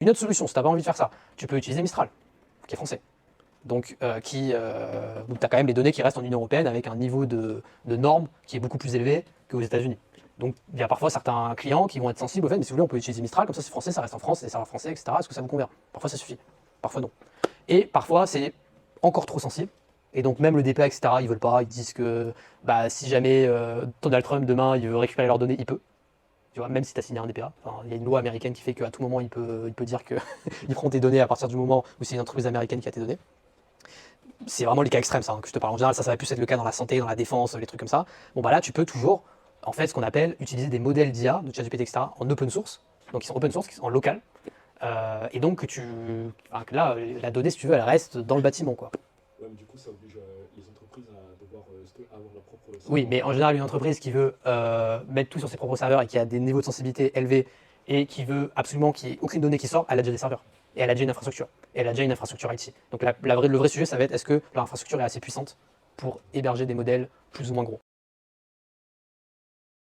Une autre solution, si tu n'as pas envie de faire ça, tu peux utiliser Mistral, qui est français. Donc, où tu as quand même les données qui restent en Union Européenne avec un niveau de normes qui est beaucoup plus élevé qu'aux États-Unis. Donc, il y a parfois certains clients qui vont être sensibles au fait, mais si vous voulez, on peut utiliser Mistral, comme ça c'est français, ça reste en France, c'est des serveurs français, etc. Est-ce que ça vous convient? Parfois ça suffit, parfois non. Et parfois c'est encore trop sensible. Et donc même le DPA, etc., ils veulent pas, ils disent que bah, si jamais Donald Trump demain il veut récupérer leurs données, il peut. Tu vois, même si tu as signé un DPA. Enfin, il y a une loi américaine qui fait qu'à tout moment il peut dire qu'ils prend tes données à partir du moment où c'est une entreprise américaine qui a tes données. C'est vraiment les cas extrêmes ça, hein, que je te parle. En général, ça va plus être le cas dans la santé, dans la défense, les trucs comme ça. Bon bah là tu peux toujours, en fait, ce qu'on appelle utiliser des modèles d'IA, de ChatGPT, etc., en open source, donc qui sont open source, qui sont en local, et donc là, la donnée, si tu veux, elle reste dans le bâtiment, quoi. Ouais, mais du coup, ça oblige les entreprises à devoir avoir leur propre Oui, serveur. mais en général, une entreprise qui veut mettre tout sur ses propres serveurs et qui a des niveaux de sensibilité élevés et qui veut absolument qu'il n'y ait aucune donnée qui sort, elle a déjà des serveurs. Et elle a déjà une infrastructure. Et elle a déjà une infrastructure IT. Donc le vrai sujet, ça va être est-ce que l'infrastructure est assez puissante pour héberger des modèles plus ou moins gros.